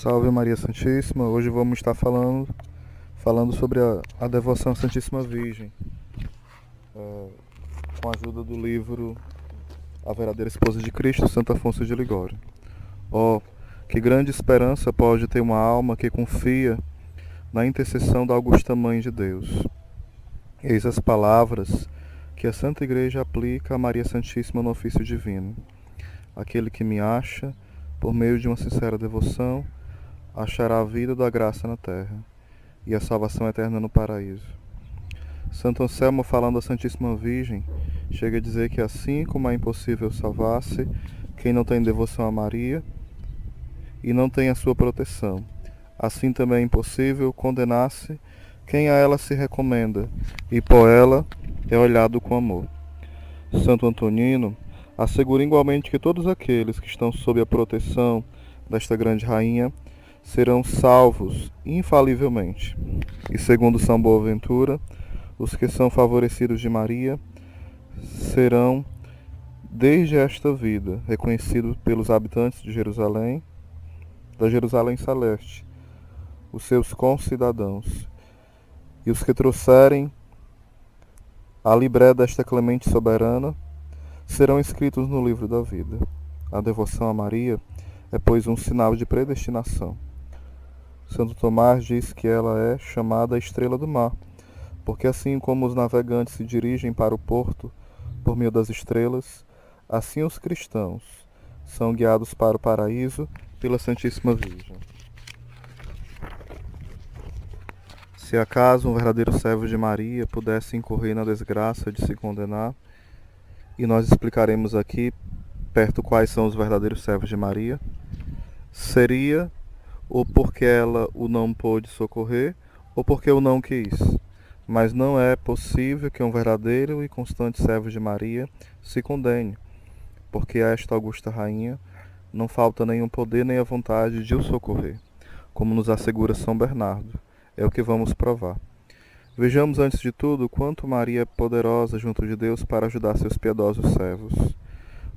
Salve Maria Santíssima. Hoje vamos estar falando sobre a devoção à Santíssima Virgem, com a ajuda do livro A Verdadeira Esposa de Cristo, Santo Afonso de Ligório. Oh, que grande esperança pode ter uma alma que confia na intercessão da Augusta Mãe de Deus. Eis as palavras que a Santa Igreja aplica a Maria Santíssima no ofício divino. Aquele que me acha, por meio de uma sincera devoção, achará a vida da graça na terra e a salvação eterna no paraíso. Santo Anselmo, falando da Santíssima Virgem, chega a dizer que assim como é impossível salvar-se quem não tem devoção a Maria e não tem a sua proteção, assim também é impossível condenar-se quem a ela se recomenda e por ela é olhado com amor. Santo Antonino assegura igualmente que todos aqueles que estão sob a proteção desta grande rainha serão salvos infalivelmente. E segundo São Boaventura, os que são favorecidos de Maria serão, desde esta vida, reconhecidos pelos habitantes de Jerusalém, da Jerusalém Celeste, os seus concidadãos. E os que trouxerem a libré desta clemente soberana serão inscritos no livro da vida. A devoção a Maria é, pois, um sinal de predestinação. Santo Tomás diz que ela é chamada a estrela do mar, porque assim como os navegantes se dirigem para o porto por meio das estrelas, assim os cristãos são guiados para o paraíso pela Santíssima Virgem. Se acaso um verdadeiro servo de Maria pudesse incorrer na desgraça de se condenar, e nós explicaremos aqui perto quais são os verdadeiros servos de Maria, seria ou porque ela o não pôde socorrer, ou porque o não quis. Mas não é possível que um verdadeiro e constante servo de Maria se condene, porque a esta augusta rainha não falta nenhum poder nem a vontade de o socorrer, como nos assegura São Bernardo. É o que vamos provar. Vejamos antes de tudo quanto Maria é poderosa junto de Deus para ajudar seus piedosos servos.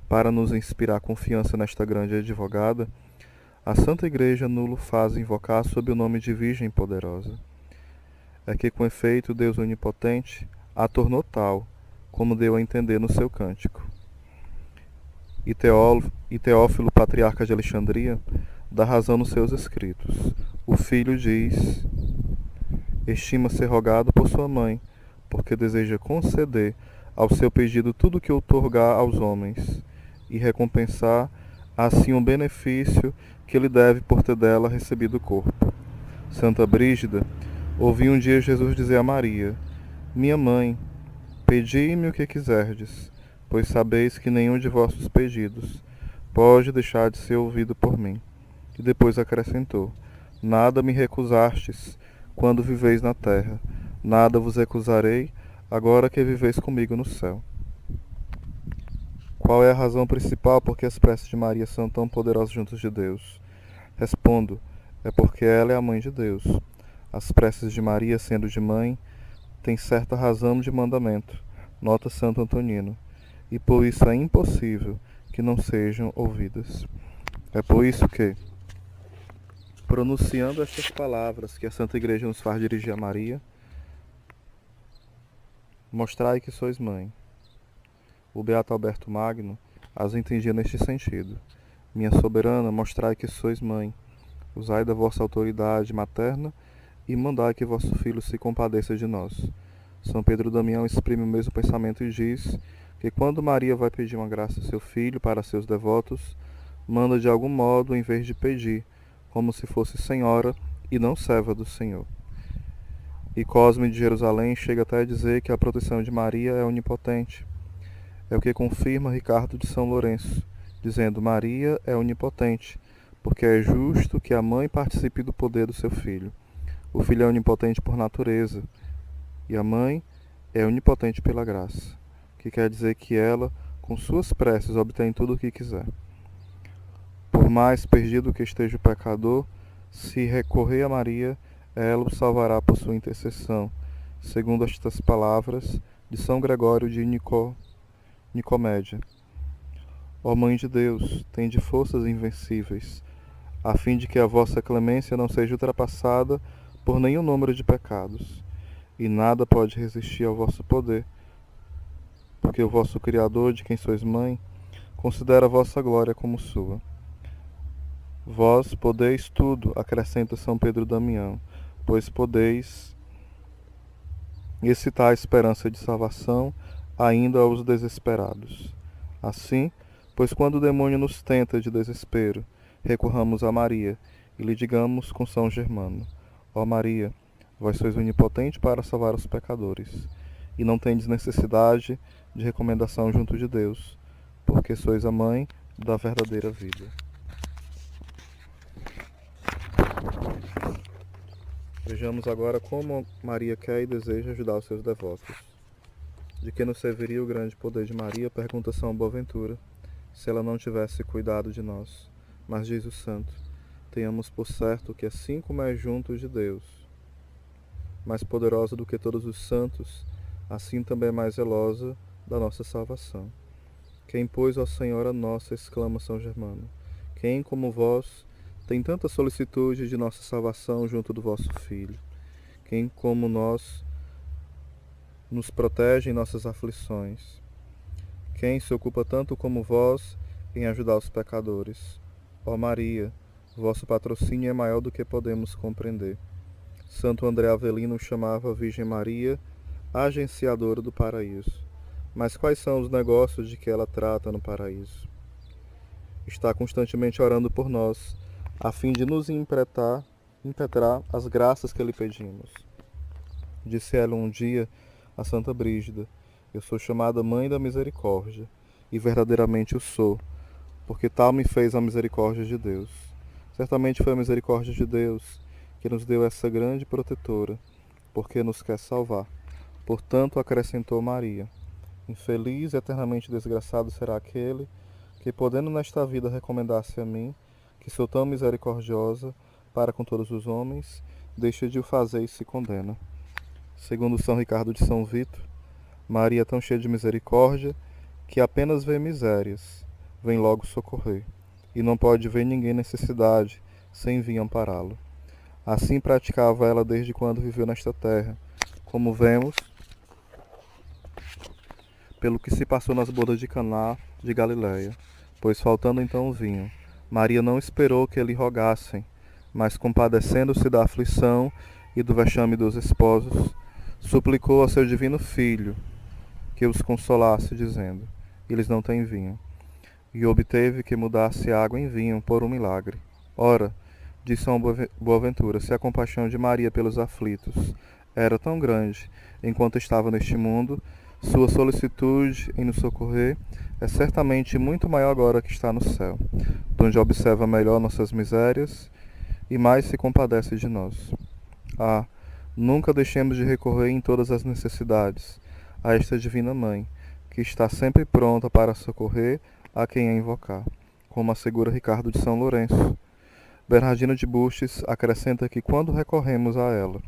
Para nos inspirar confiança nesta grande advogada, a Santa Igreja nulo faz invocar sob o nome de Virgem Poderosa. É que, com efeito, Deus Onipotente a tornou tal, como deu a entender no seu cântico. E Teófilo, patriarca de Alexandria, dá razão nos seus escritos. O filho diz: estima ser rogado por sua mãe, porque deseja conceder ao seu pedido tudo o que outorgar aos homens, e recompensar assim um benefício que lhe deve por ter dela recebido o corpo. Santa Brígida ouvi um dia Jesus dizer a Maria: minha mãe, pedi-me o que quiserdes, pois sabeis que nenhum de vossos pedidos pode deixar de ser ouvido por mim. E depois acrescentou: nada me recusastes quando viveis na terra, nada vos recusarei agora que viveis comigo no céu. Qual é a razão principal por que as preces de Maria são tão poderosas junto de Deus? Respondo: é porque ela é a mãe de Deus. As preces de Maria, sendo de mãe, têm certa razão de mandamento, nota Santo Antonino, e por isso é impossível que não sejam ouvidas. É por isso que, pronunciando estas palavras que a Santa Igreja nos faz dirigir a Maria, mostrai que sois mãe. O beato Alberto Magno as entendia neste sentido. Minha soberana, mostrai que sois mãe. Usai da vossa autoridade materna e mandai que vosso filho se compadeça de nós. São Pedro Damião exprime o mesmo pensamento e diz que quando Maria vai pedir uma graça a seu filho para seus devotos, manda de algum modo em vez de pedir, como se fosse senhora e não serva do Senhor. E Cosme de Jerusalém chega até a dizer que a proteção de Maria é onipotente. É o que confirma Ricardo de São Lourenço, dizendo: Maria é onipotente, porque é justo que a mãe participe do poder do seu filho. O filho é onipotente por natureza, e a mãe é onipotente pela graça, que quer dizer que ela, com suas preces, obtém tudo o que quiser. Por mais perdido que esteja o pecador, se recorrer a Maria, ela o salvará por sua intercessão, segundo estas palavras de São Gregório de Nicomédia. Ó Mãe de Deus, tende forças invencíveis, a fim de que a vossa clemência não seja ultrapassada por nenhum número de pecados. E nada pode resistir ao vosso poder, porque o vosso Criador, de quem sois mãe, considera a vossa glória como sua. Vós podeis tudo, acrescenta São Pedro Damião, pois podeis excitar a esperança de salvação ainda aos desesperados. Assim, pois quando o demônio nos tenta de desespero, recorramos a Maria e lhe digamos com São Germano: Ó Maria, vós sois onipotente para salvar os pecadores, e não tendes necessidade de recomendação junto de Deus, porque sois a mãe da verdadeira vida. Vejamos agora como Maria quer e deseja ajudar os seus devotos. De que nos serviria o grande poder de Maria, pergunta São Boaventura, se ela não tivesse cuidado de nós. Mas diz o santo: tenhamos por certo que assim como é junto de Deus, mais poderosa do que todos os santos, assim também é mais zelosa da nossa salvação. Quem, pois, ó Senhora nossa, exclama São Germano, quem, como vós, tem tanta solicitude de nossa salvação junto do vosso Filho? Quem, como nós, nos protege em nossas aflições? Quem se ocupa tanto como vós em ajudar os pecadores? Ó Maria, vosso patrocínio é maior do que podemos compreender. Santo André Avelino chamava a Virgem Maria a agenciadora do paraíso. Mas quais são os negócios de que ela trata no paraíso? Está constantemente orando por nós, a fim de nos impetrar as graças que lhe pedimos. Disse ela um dia a Santa Brígida: eu sou chamada Mãe da Misericórdia, e verdadeiramente o sou, porque tal me fez a misericórdia de Deus. Certamente foi a misericórdia de Deus que nos deu essa grande protetora, porque nos quer salvar. Portanto, acrescentou Maria: infeliz e eternamente desgraçado será aquele que, podendo nesta vida recomendar-se a mim, que sou tão misericordiosa para com todos os homens, deixa de o fazer e se condena. Segundo São Ricardo de São Vito, Maria é tão cheia de misericórdia que apenas vê misérias, vem logo socorrer, e não pode ver ninguém em necessidade sem vir ampará-lo. Assim praticava ela desde quando viveu nesta terra, como vemos pelo que se passou nas bodas de Caná de Galiléia, pois faltando então o vinho, Maria não esperou que lhe rogassem, mas compadecendo-se da aflição e do vexame dos esposos, suplicou ao seu divino Filho que os consolasse, dizendo: eles não têm vinho. E obteve que mudasse água em vinho por um milagre. Ora, diz São Boaventura, se a compaixão de Maria pelos aflitos era tão grande enquanto estava neste mundo, sua solicitude em nos socorrer é certamente muito maior agora que está no céu, donde observa melhor nossas misérias e mais se compadece de nós. Ah, nunca deixemos de recorrer em todas as necessidades a esta Divina Mãe, que está sempre pronta para socorrer a quem a invocar, como assegura Ricardo de São Lourenço. Bernardino de Bustes acrescenta que quando recorremos a ela,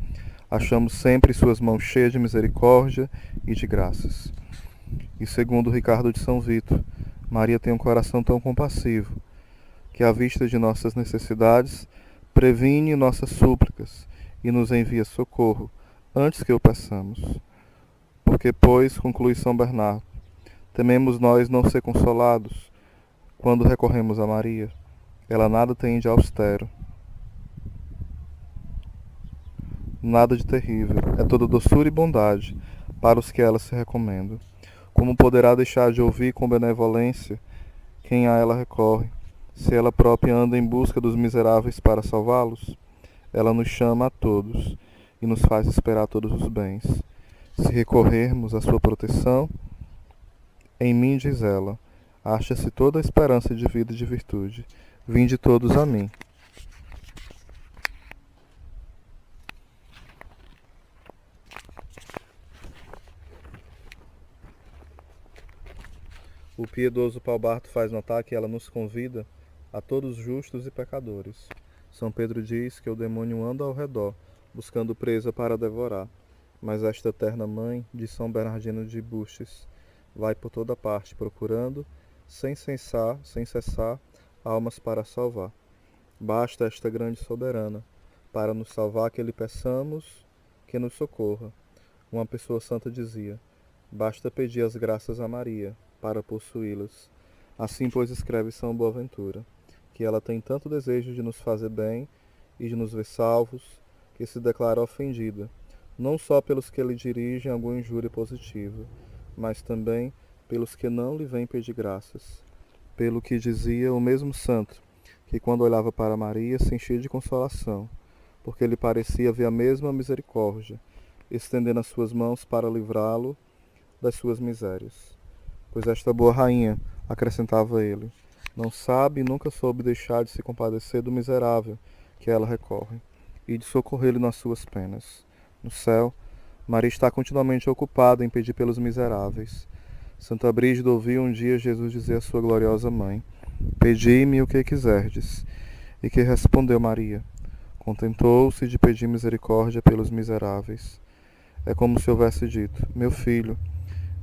achamos sempre suas mãos cheias de misericórdia e de graças. E segundo Ricardo de São Vito, Maria tem um coração tão compassivo, que à vista de nossas necessidades, previne nossas súplicas e nos envia socorro antes que o peçamos. Porque, pois, conclui São Bernardo, tememos nós não ser consolados quando recorremos a Maria. Ela nada tem de austero, nada de terrível, é toda doçura e bondade para os que ela se recomenda. Como poderá deixar de ouvir com benevolência quem a ela recorre, se ela própria anda em busca dos miseráveis para salvá-los? Ela nos chama a todos e nos faz esperar todos os bens. Se recorrermos à sua proteção, em mim, diz ela, acha-se toda a esperança de vida e de virtude. Vinde todos a mim. O piedoso Paubarto faz notar que ela nos convida a todos justos e pecadores. São Pedro diz que o demônio anda ao redor, buscando presa para devorar. Mas esta eterna mãe de São Bernardino de Bustes vai por toda parte procurando, sem cessar, almas para salvar. Basta esta grande soberana para nos salvar que lhe peçamos que nos socorra. Uma pessoa santa dizia: basta pedir as graças a Maria para possuí-las. Assim, pois, escreve São Boaventura, que ela tem tanto desejo de nos fazer bem e de nos ver salvos, que se declara ofendida, não só pelos que lhe dirigem alguma injúria positiva, mas também pelos que não lhe vêm pedir graças. Pelo que dizia o mesmo santo, que quando olhava para Maria se enchia de consolação, porque lhe parecia ver a mesma misericórdia, estendendo as suas mãos para livrá-lo das suas misérias. Pois esta boa rainha, acrescentava ele, não sabe e nunca soube deixar de se compadecer do miserável que ela recorre, e de socorrê-lo nas suas penas. No céu, Maria está continuamente ocupada em pedir pelos miseráveis. Santa Brígida ouviu um dia Jesus dizer à sua gloriosa mãe: pedi-me o que quiserdes. E que respondeu Maria? Contentou-se de pedir misericórdia pelos miseráveis. É como se houvesse dito: meu filho,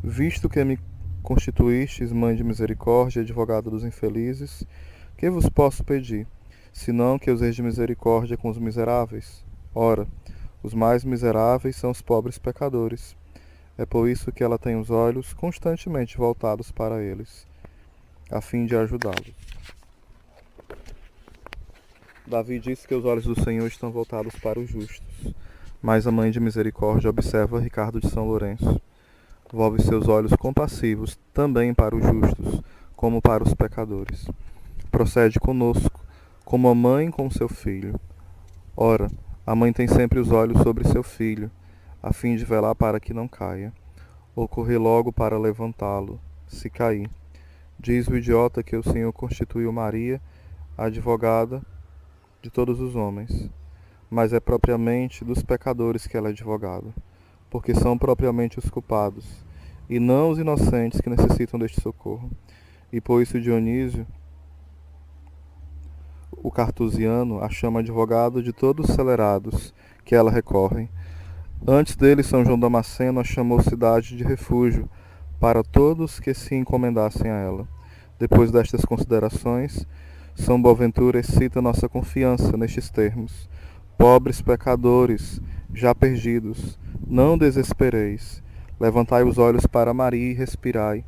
visto que me constituístes mãe de misericórdia e advogada dos infelizes, que vos posso pedir, senão que useis de misericórdia com os miseráveis? Ora, os mais miseráveis são os pobres pecadores. É por isso que ela tem os olhos constantemente voltados para eles, a fim de ajudá-los. Davi disse que os olhos do Senhor estão voltados para os justos, mas a Mãe de Misericórdia observa Ricardo de São Lourenço. Volve seus olhos compassivos também para os justos, como para os pecadores. Procede conosco, como a mãe com seu filho. Ora, a mãe tem sempre os olhos sobre seu filho, a fim de velar para que não caia, ou correr logo para levantá-lo, se cair. Diz o idiota que o Senhor constituiu Maria a advogada de todos os homens, mas é propriamente dos pecadores que ela é advogada, porque são propriamente os culpados, e não os inocentes que necessitam deste socorro. E por isso Dionísio, o cartusiano, a chama advogado de todos os celerados que ela recorrem. Antes dele, São João Damasceno a chamou cidade de refúgio para todos que se encomendassem a ela. Depois destas considerações, São Boaventura excita nossa confiança nestes termos: pobres pecadores, já perdidos, não desespereis. Levantai os olhos para Maria e respirai,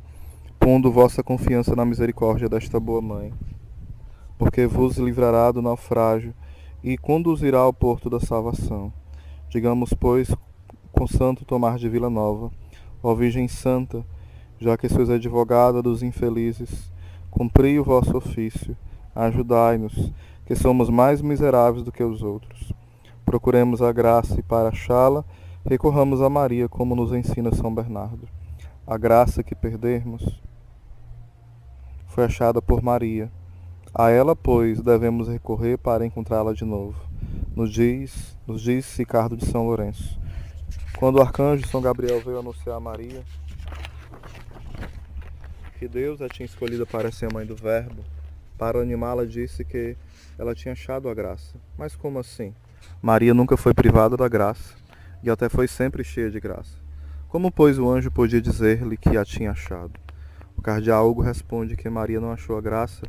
pondo vossa confiança na misericórdia desta boa mãe, porque vos livrará do naufrágio e conduzirá ao porto da salvação. Digamos, pois, com Santo Tomás de Vila Nova: ó Virgem Santa, já que sois advogada dos infelizes, cumpri o vosso ofício, ajudai-nos, que somos mais miseráveis do que os outros. Procuremos a graça e, para achá-la, recorramos a Maria, como nos ensina São Bernardo. A graça que perdermos foi achada por Maria. A ela, pois, devemos recorrer para encontrá-la de novo. Nos diz Ricardo de São Lourenço. Quando o arcanjo São Gabriel veio anunciar a Maria que Deus a tinha escolhida para ser a mãe do Verbo, para animá-la disse que ela tinha achado a graça. Mas como assim? Maria nunca foi privada da graça, e até foi sempre cheia de graça. Como, pois, o anjo podia dizer-lhe que a tinha achado? O cardeal Hugo responde que Maria não achou a graça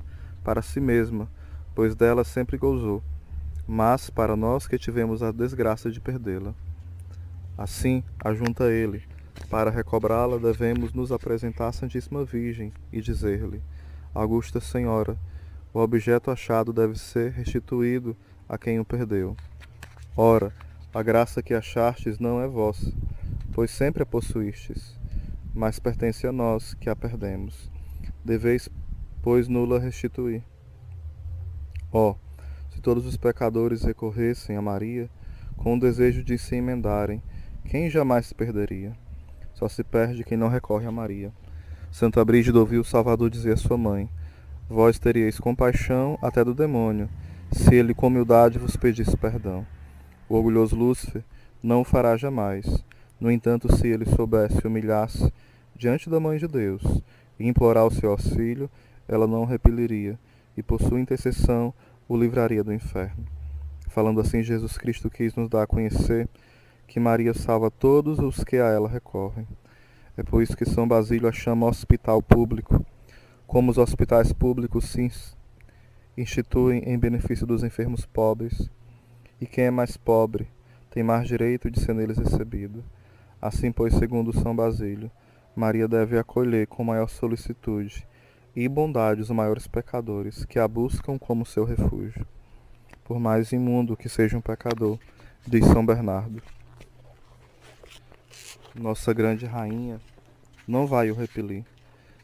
para si mesma, pois dela sempre gozou, mas para nós que tivemos a desgraça de perdê-la. Assim, ajunta ele, para recobrá-la devemos nos apresentar à Santíssima Virgem e dizer-lhe: Augusta Senhora, o objeto achado deve ser restituído a quem o perdeu. Ora, a graça que achastes não é vossa, pois sempre a possuístes, mas pertence a nós que a perdemos. Deveis, pois, nula restituir. Ó, se todos os pecadores recorressem a Maria, com o desejo de se emendarem, quem jamais se perderia? Só se perde quem não recorre a Maria. Santa Brígida ouviu o Salvador dizer à sua mãe: vós teríeis compaixão até do demônio, se ele com humildade vos pedisse perdão. O orgulhoso Lúcifer não o fará jamais. No entanto, se ele soubesse humilhar-se diante da Mãe de Deus e implorar o seu auxílio, ela não o repeliria, e por sua intercessão o livraria do inferno. Falando assim, Jesus Cristo quis nos dar a conhecer que Maria salva todos os que a ela recorrem. É por isso que São Basílio a chama hospital público. Como os hospitais públicos se instituem em benefício dos enfermos pobres, e quem é mais pobre tem mais direito de ser neles recebido. Assim, pois, segundo São Basílio, Maria deve acolher com maior solicitude e bondade os maiores pecadores, que a buscam como seu refúgio. Por mais imundo que seja um pecador, diz São Bernardo, nossa grande rainha não vai o repelir,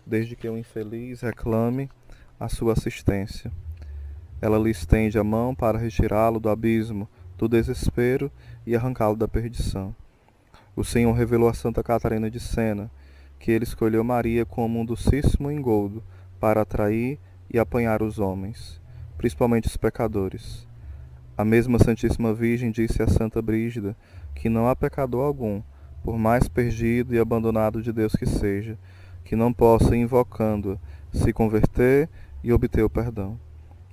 desde que o infeliz reclame a sua assistência. Ela lhe estende a mão para retirá-lo do abismo, do desespero e arrancá-lo da perdição. O Senhor revelou a Santa Catarina de Sena que ele escolheu Maria como um docíssimo engodo para atrair e apanhar os homens, principalmente os pecadores. A mesma Santíssima Virgem disse a Santa Brígida que não há pecador algum, por mais perdido e abandonado de Deus que seja, que não possa, invocando-a, se converter e obter o perdão.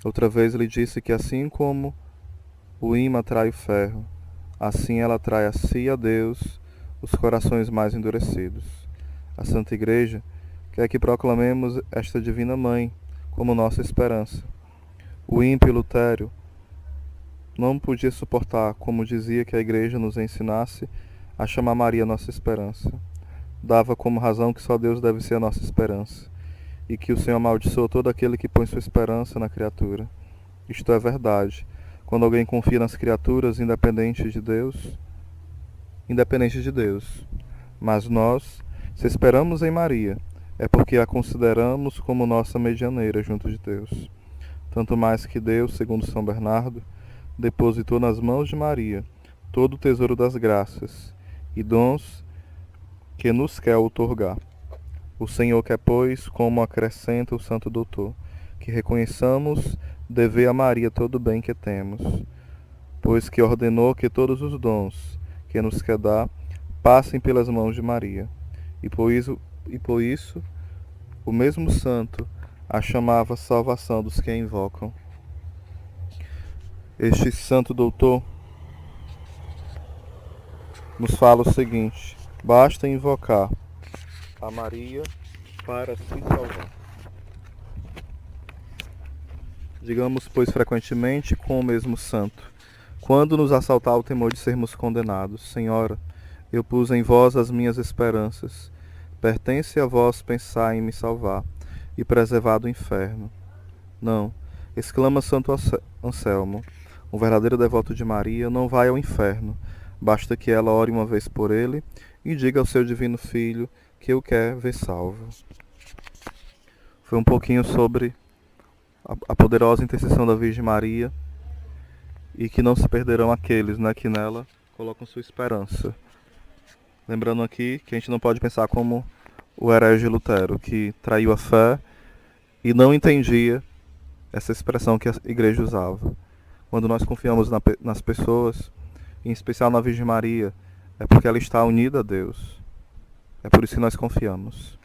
Outra vez ele disse que assim como o ímã atrai o ferro, assim ela atrai a si e a Deus os corações mais endurecidos. A Santa Igreja quer que proclamemos esta Divina Mãe como nossa esperança. O ímpio Lutério não podia suportar, como dizia, que a Igreja nos ensinasse a chamar Maria nossa esperança. Dava como razão que só Deus deve ser a nossa esperança, e que o Senhor amaldiçoa todo aquele que põe sua esperança na criatura. Isto é verdade. Quando alguém confia nas criaturas independentes de Deus, mas nós, se esperamos em Maria, é porque a consideramos como nossa medianeira junto de Deus. Tanto mais que Deus, segundo São Bernardo, depositou nas mãos de Maria todo o tesouro das graças e dons que nos quer outorgar. O Senhor quer, pois, como acrescenta o Santo Doutor, que reconheçamos dever a Maria todo o bem que temos, pois que ordenou que todos os dons que nos quer dar passem pelas mãos de Maria. E por isso o mesmo santo a chamava salvação dos que a invocam. Este Santo Doutor nos fala o seguinte: basta invocar a Maria para se salvar. Digamos, pois, frequentemente com o mesmo santo: quando nos assaltar o temor de sermos condenados, Senhora, eu pus em vós as minhas esperanças. Pertence a vós pensar em me salvar e preservar do inferno. Não, exclama Santo Anselmo, um verdadeiro devoto de Maria não vai ao inferno. Basta que ela ore uma vez por ele e diga ao seu divino Filho que o quer ver salvo. Foi um pouquinho sobre a poderosa intercessão da Virgem Maria, e que não se perderão aqueles, que nela colocam sua esperança. Lembrando aqui que a gente não pode pensar como o herege Lutero, que traiu a fé e não entendia essa expressão que a Igreja usava. Quando nós confiamos nas pessoas, em especial na Virgem Maria, é porque ela está unida a Deus. É por isso que nós confiamos.